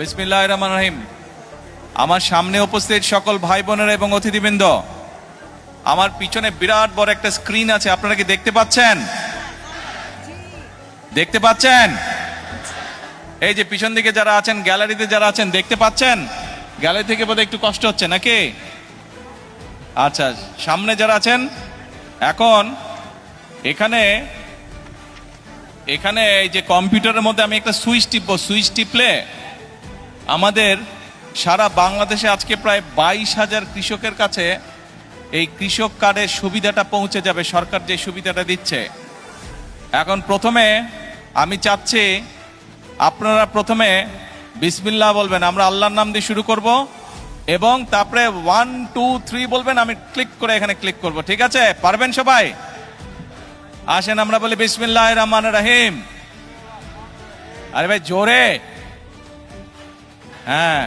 বিসমিল্লাহির রহমানির রহিম। আমার সামনে উপস্থিত সকল ভাই বোনেরা এবং অতিথিবৃন্দ, আমার পিছনে বিরাট বড় একটা স্ক্রিন আছে, আপনারা কি দেখতে পাচ্ছেন? দেখতে পাচ্ছেন? এই যে পিছন দিকে যারা আছেন, গ্যালারিতে যারা আছেন, দেখতে পাচ্ছেন? গ্যালারি থেকে বোধহয় একটু কষ্ট হচ্ছে নাকি? আচ্ছা, সামনে যারা আছেন, এখন এখানে এই যে কম্পিউটারের মধ্যে আমি একটা সুইচ টিপবো, সুইচ টিপলে আমাদের সারা বাংলাদেশে আজকে প্রায় 22,000 কৃষকের কাছে এই কৃষক কার্ডের সুবিধাটা পৌঁছে যাবে, সরকার যে সুবিধাটা দিচ্ছে। এখন প্রথমে আমি চাচ্ছি আপনারা প্রথমে বিসমিল্লাহ বলবেন, আমরা আল্লাহর নাম দিয়ে শুরু করব এবং তারপরে 1 2 3 বলবেন, আমি ক্লিক করে এখানে ক্লিক করব। ঠিক আছে? পারবেন সবাই? আসেন আমরা বলি বিসমিল্লাহির রহমানির রহিম। আরে ভাই জোরে, হ্যাঁ।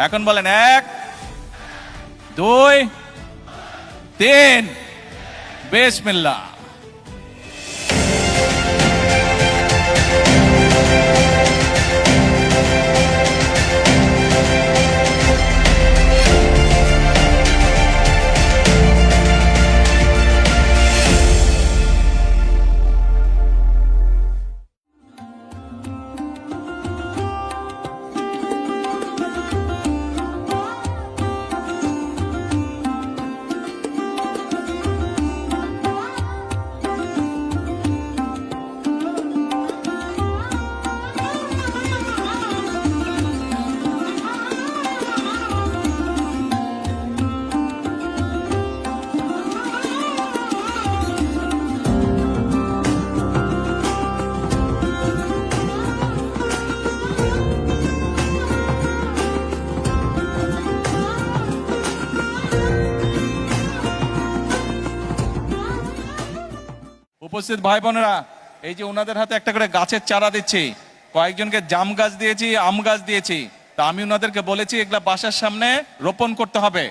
এখন বলেন 1 2 3 বিসমিল্লাহ। উপস্থিত ভাই বোনেরা, এই যে ওনাদের হাতে একটা করে গাছের চারা দিচ্ছি, কয়েকজনকে জাম গাছ দিয়েছি, আম গাছ দিয়েছি। তা আমি ওনাদেরকে বলেছি এগুলা বাসার সামনে রোপণ করতে হবে।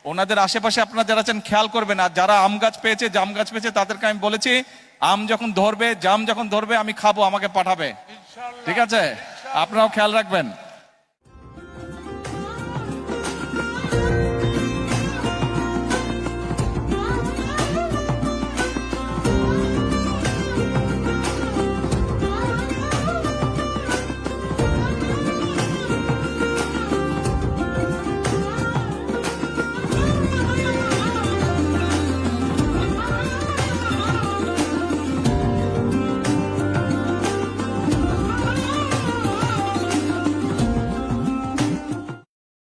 ওনাদের আশেপাশে আপনারা যারা আছেন খেয়াল করবেন, আর যারা আম গাছ পেয়েছে, জাম গাছ পেয়েছে, তাদেরকে আমি বলেছি আম যখন ধরবে, জাম যখন ধরবে আমি খাবো, আমাকে পাঠাবে। ঠিক আছে? আপনারাও খেয়াল রাখবেন।